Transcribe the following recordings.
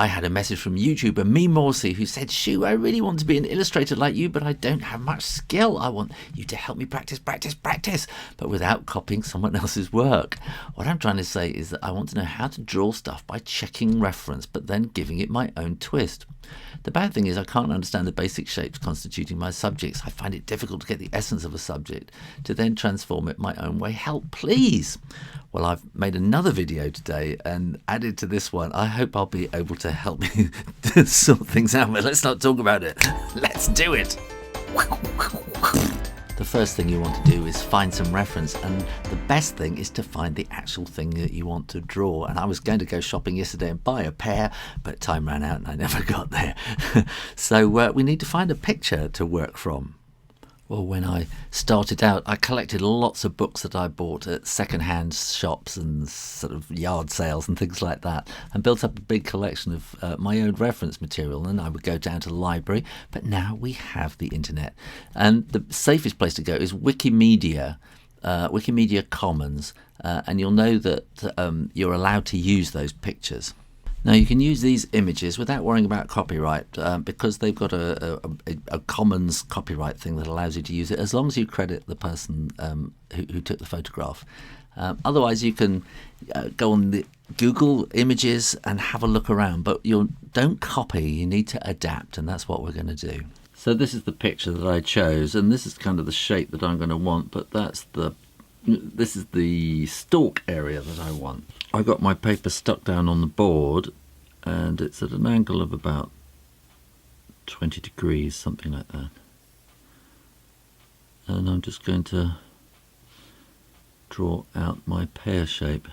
I had a message from YouTuber Mimorsi who said, Shoo, I really want to be an illustrator like you, but I don't have much skill. I want you to help me practice, but without copying someone else's work. What I'm trying to say is that I want to know how to draw stuff by checking reference, but then giving it my own twist. The bad thing is I can't understand the basic shapes constituting my subjects. I find it difficult to get the essence of a subject, to then transform it my own way. Help, please. Well, I've made another video today and added to this one. I hope I'll be able to help you to sort things out, but let's not talk about it. Let's do it. The first thing you want to do is find some reference, and the best thing is to find the actual thing that you want to draw. And I was going to go shopping yesterday and buy a pear, but time ran out and I never got there. So we need to find a picture to work from. Well, when I started out, I collected lots of books that I bought at second-hand shops and sort of yard sales and things like that, and built up a big collection of my own reference material. And I would go down to the library, but now we have the internet. And the safest place to go is Wikimedia, Wikimedia Commons, and you'll know that you're allowed to use those pictures. Now, you can use these images without worrying about copyright because they've got a commons copyright thing that allows you to use it as long as you credit the person who took the photograph. Otherwise, you can go on the Google Images and have a look around, but don't copy, you need to adapt, and that's what we're going to do. So this is the picture that I chose, and this is kind of the shape that I'm going to want, but this is the stalk area that I want. I got my paper stuck down on the board and it's at an angle of about 20 degrees, something like that. And I'm just going to draw out my pear shape.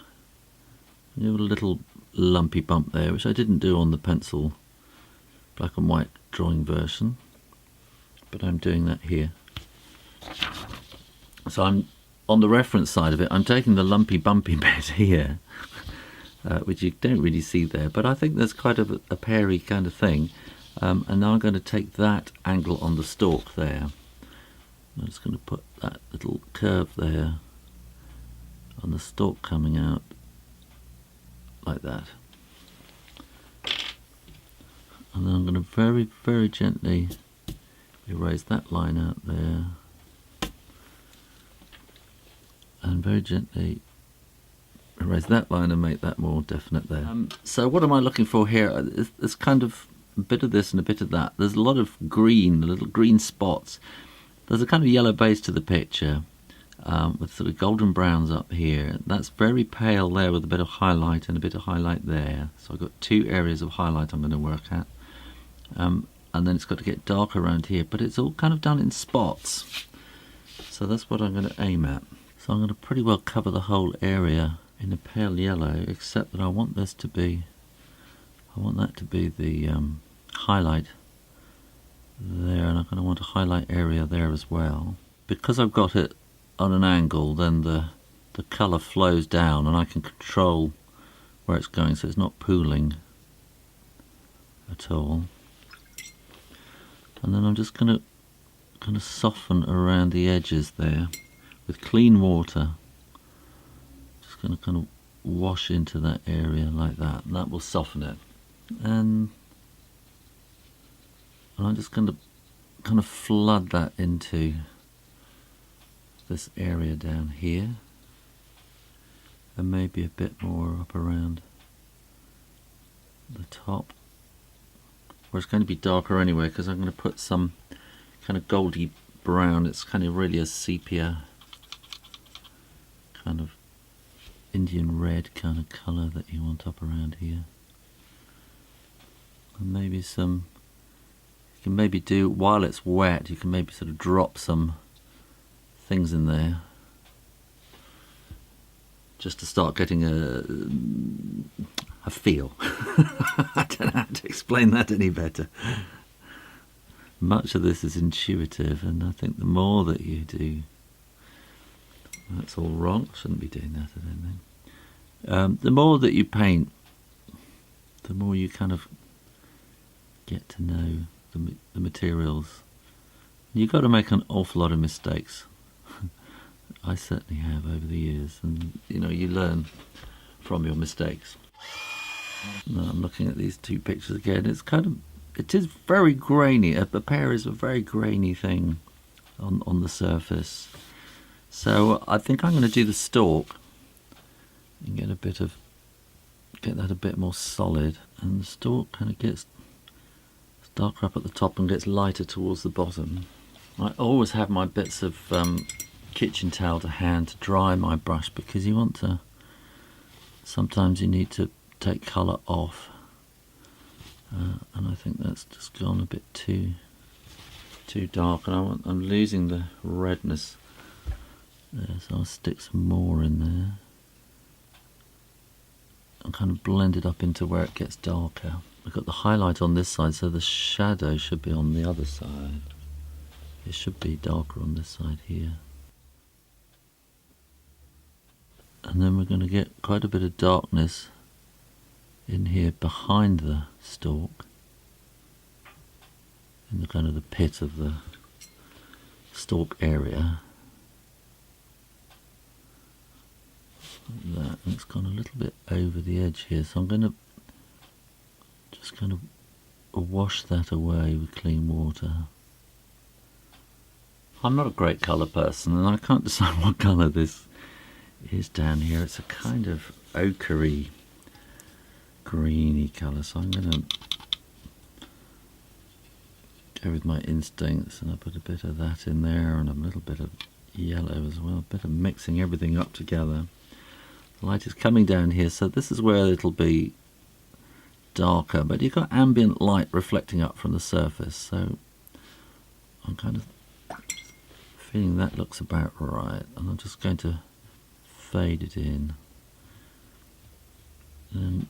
You have a little lumpy bump there, which I didn't do on the pencil black and white drawing version, but I'm doing that here. So I'm on the reference side of it, I'm taking the lumpy bumpy bit here, which you don't really see there, but I think there's quite a peary kind of thing. And now I'm going to take that angle on the stalk there. I'm just going to put that little curve there on the stalk coming out like that. And then I'm going to very, very gently erase that line out there. And very gently erase that line and make that more definite there. So what am I looking for here? It's kind of a bit of this and a bit of that. There's a lot of green, little green spots. There's a kind of yellow base to the picture with sort of golden browns up here. That's very pale there with a bit of highlight and a bit of highlight there. So I've got two areas of highlight I'm going to work at. And then it's got to get dark around here, but it's all kind of done in spots. So that's what I'm going to aim at. So I'm going to pretty well cover the whole area in a pale yellow, except that I want that to be the highlight there, and I'm going to want a highlight area there as well. Because I've got it on an angle, then the colour flows down and I can control where it's going, so it's not pooling at all. And then I'm just going to kind of soften around the edges there with clean water. Just going to kind of wash into that area like that, and that will soften it. And I'm just going to kind of flood that into this area down here, and maybe a bit more up around the top, where it's going to be darker anyway, because I'm going to put some kind of goldy brown. It's kind of really a sepia kind of Indian red kind of colour that you want up around here. And maybe some, you can maybe do, while it's wet, you can maybe sort of drop some things in there just to start getting a feel. I don't know how to explain that any better. Much of this is intuitive, and I think the more that you do, that's all wrong, shouldn't be doing that, I don't think. The more that you paint, the more you kind of get to know the materials. You've got to make an awful lot of mistakes. I certainly have over the years, and you know, you learn from your mistakes. Now I'm looking at these two pictures again. It is very grainy. A pear is a very grainy thing on the surface. So I think I'm going to do the stalk and get that a bit more solid. And the stalk kind of gets darker up at the top and gets lighter towards the bottom. I always have my bits of kitchen towel to hand to dry my brush, because sometimes you need to take colour off, and I think that's just gone a bit too dark, and I'm losing the redness there, so I'll stick some more in there and kind of blend it up into where it gets darker. I've got the highlight on this side, so the shadow should be on the other side. It should be darker on this side here. And then we're going to get quite a bit of darkness in here behind the stalk, in the kind of the pit of the stalk area. Like that, and it's gone a little bit over the edge here, so I'm going to just kind of wash that away with clean water. I'm not a great colour person, and I can't decide what colour this is down here. It's a kind of ochre-y, greeny colour, so I'm going to go with my instincts, and I put a bit of that in there and a little bit of yellow as well, a bit of mixing everything up together. The light is coming down here, so this is where it'll be darker, but you've got ambient light reflecting up from the surface, so I'm kind of feeling that looks about right, and I'm just going to fade it in. And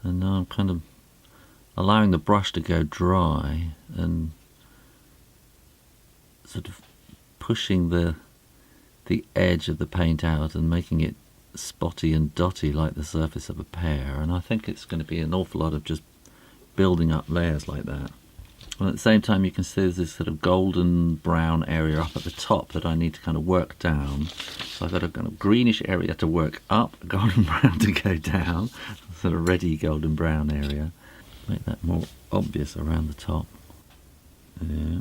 now I'm kind of allowing the brush to go dry and sort of pushing the edge of the paint out and making it spotty and dotty like the surface of a pear, and I think it's going to be an awful lot of just building up layers like that. And at the same time you can see there's this sort of golden brown area up at the top that I need to kind of work down. So I've got a kind of greenish area to work up, golden brown to go down, sort of reddy golden brown area. Make that more obvious around the top. Yeah.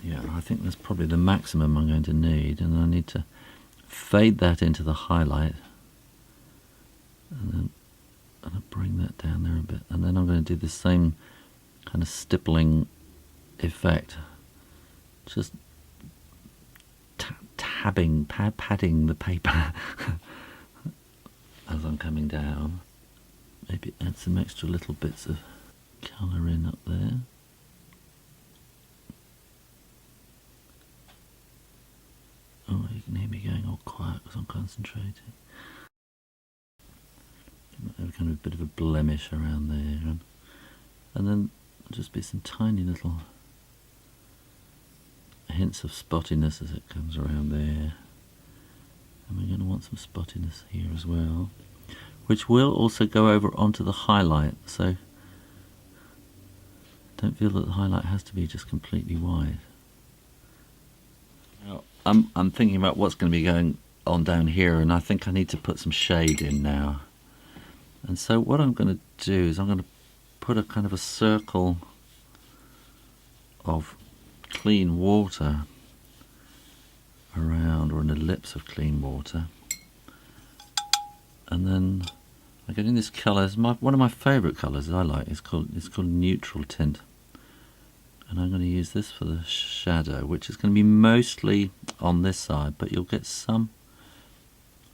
Yeah, I think that's probably the maximum I'm going to need, and I need to fade that into the highlight, and then I'll bring that down there a bit, and then I'm going to do the same kind of stippling effect, just padding the paper as I'm coming down. Maybe add some extra little bits of colour in up there. Oh, you can hear me going all quiet because I'm concentrating. Have kind of a bit of a blemish around there, and then just be some tiny little hints of spottiness as it comes around there. And we're going to want some spottiness here as well, which will also go over onto the highlight, so don't feel that the highlight has to be just completely white. Now, I'm thinking about what's going to be going on down here, and I think I need to put some shade in now. And so what I'm going to do is I'm going to put a kind of a circle of clean water around, or an ellipse of clean water, and then I'm getting this colour. It's one of my favourite colours that I like. It's called neutral tint, and I'm going to use this for the shadow, which is going to be mostly on this side, but you'll get some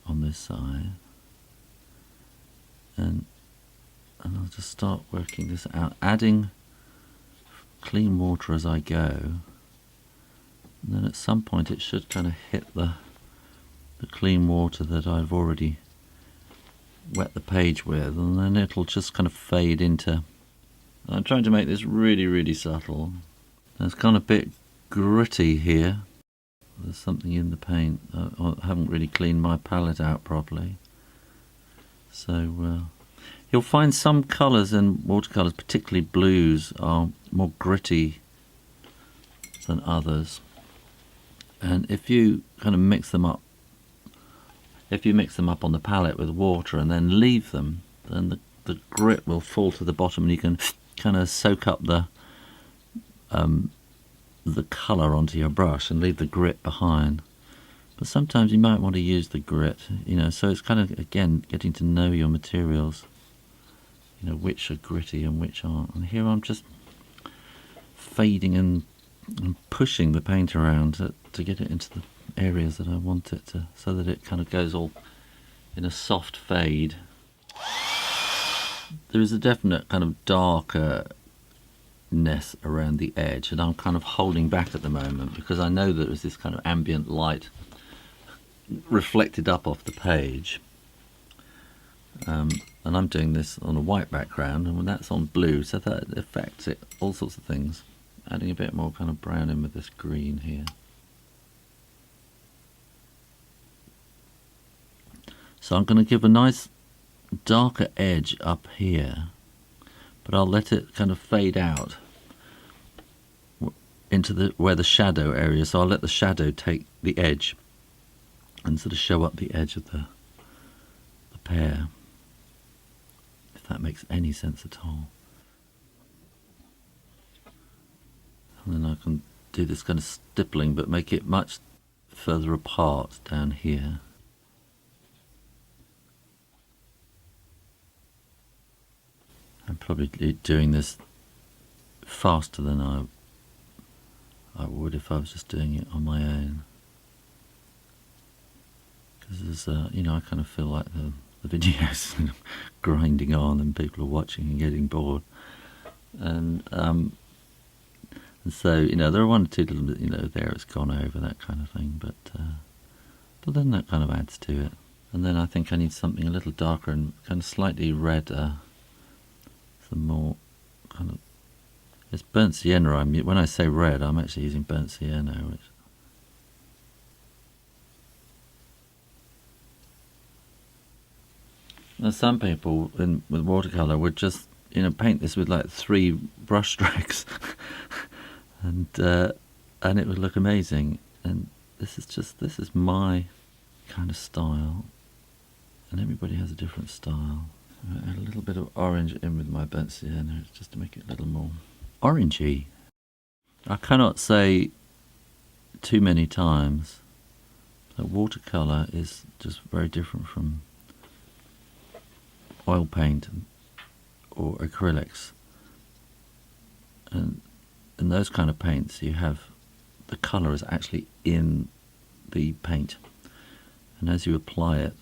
on this side. And I'll just start working this out, adding clean water as I go, and then at some point it should kind of hit the clean water that I've already wet the page with, and then it'll just kind of fade into. I'm trying to make this really, really subtle. It's kind of a bit gritty here. There's something in the paint. I haven't really cleaned my palette out properly. So you'll find some colours in watercolours, particularly blues, are more gritty than others. And if you kind of mix them up, if you mix them up on the palette with water and then leave them, then the grit will fall to the bottom and you can kind of soak up the colour onto your brush and leave the grit behind. But sometimes you might want to use the grit, you know, so it's kind of, again, getting to know your materials, you know, which are gritty and which aren't. And here I'm just fading and pushing the paint around to get it into the areas that I want it to, so that it kind of goes all in a soft fade. There is a definite kind of darkerness around the edge, and I'm kind of holding back at the moment because I know that there's this kind of ambient light reflected up off the page, and I'm doing this on a white background, and when that's on blue, so that affects it, all sorts of things. Adding a bit more kind of brown in with this green here. So I'm going to give a nice darker edge up here, but I'll let it kind of fade out into where the shadow area, so I'll let the shadow take the edge and sort of show up the edge of the pear, if that makes any sense at all. And then I can do this kind of stippling, but make it much further apart down here. I'm probably doing this faster than I would if I was just doing it on my own. Because there's, you know, I kind of feel like the video's grinding on and people are watching and getting bored. And so, you know, there are one or two little bit, you know, there it's gone over, that kind of thing, but then that kind of adds to it. And then I think I need something a little darker and kind of slightly redder, some more kind of, it's burnt sienna. When I say red, I'm actually using burnt sienna, which now some people with watercolor would just, you know, paint this with like 3 brush strokes. And it would look amazing, and this is my kind of style, and everybody has a different style. I add a little bit of orange in with my burnt sienna just to make it a little more orangey. I cannot say too many times that watercolor is just very different from oil paint or acrylics, and in those kind of paints you have the colour is actually in the paint, and as you apply it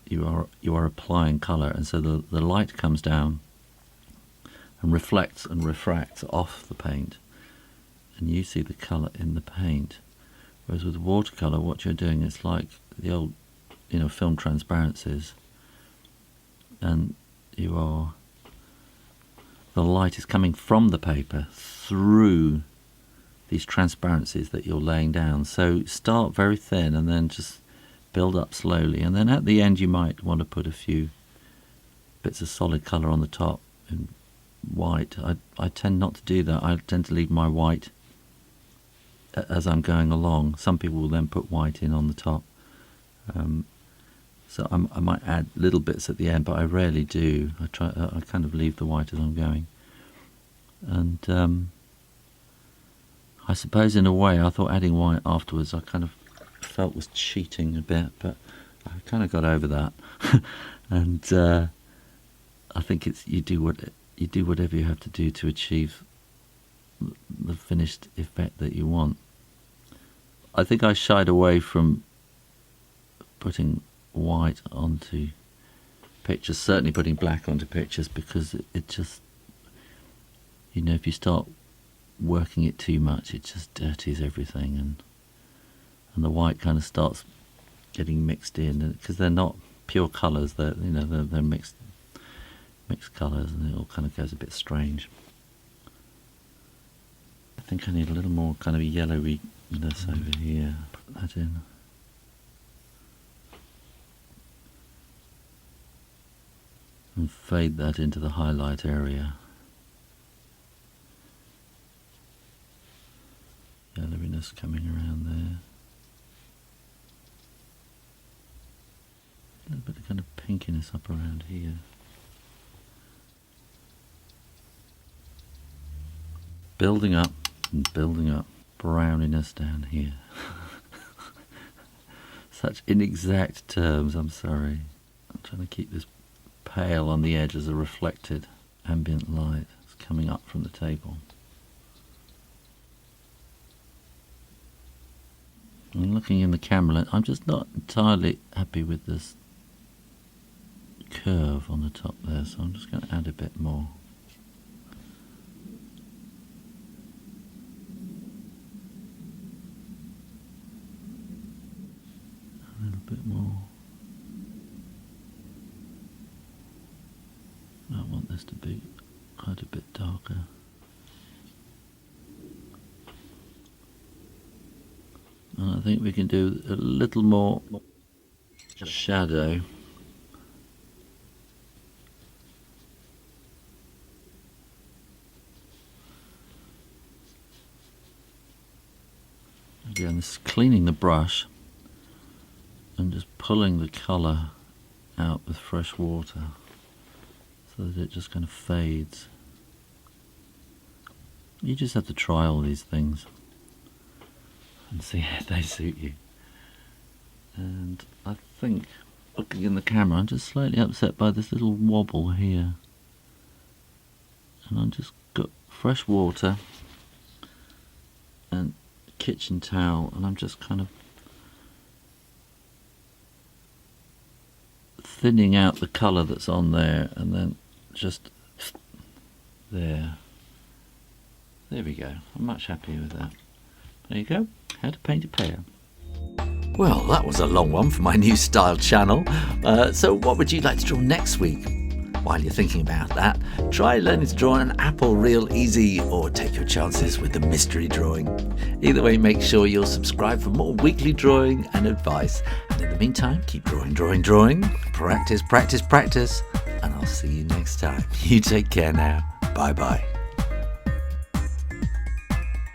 you are applying colour, and so the light comes down and reflects and refracts off the paint, and you see the colour in the paint. Whereas with watercolour, what you're doing is like the old, you know, film transparencies, and the light is coming from the paper through these transparencies that you're laying down. So start very thin and then just build up slowly, and then at the end you might want to put a few bits of solid colour on the top in white. I tend not to do that. I tend to leave my white as I'm going along. Some people will then put white in on the top. So I might add little bits at the end, but I rarely do. I kind of leave the white as I'm going. And I suppose in a way I thought adding white afterwards I kind of felt was cheating a bit, but I kind of got over that. And I think it's you do whatever you have to do to achieve the finished effect that you want. I think I shied away from putting white onto pictures, certainly putting black onto pictures, because it just, you know, if you start working it too much it just dirties everything, and the white kind of starts getting mixed in, because they're not pure colours, they're mixed colours, and it all kind of goes a bit strange. I think I need a little more kind of yellowy this over here. Put that in. And fade that into the highlight area. Yellowy brightness coming around there. A little bit of kind of pinkiness up around here. Building up and building up. Browniness down here. Such inexact terms, I'm sorry. I'm trying to keep this pale on the edge as a reflected ambient light. It's coming up from the table. I'm looking in the camera lens. I'm just not entirely happy with this curve on the top there, so I'm just going to add a bit more. A little bit more. I want this to be quite a bit darker. And I think we can do a little more shadow. Again, this is cleaning the brush and just pulling the colour out with fresh water so that it just kind of fades. You just have to try all these things and see how they suit you. And I think, looking in the camera, I'm just slightly upset by this little wobble here. And I've just got fresh water and kitchen towel, and I'm just kind of thinning out the colour that's on there, and then just there. There we go. I'm much happier with that. There you go. How to paint a pear. Well, that was a long one for my new style channel. So what would you like to draw next week? While you're thinking about that, try learning to draw an apple real easy, or take your chances with the mystery drawing. Either way, make sure you'll subscribe for more weekly drawing and advice. And in the meantime, keep drawing, drawing, drawing. Practice, practice, practice. And I'll see you next time. You take care now. Bye-bye.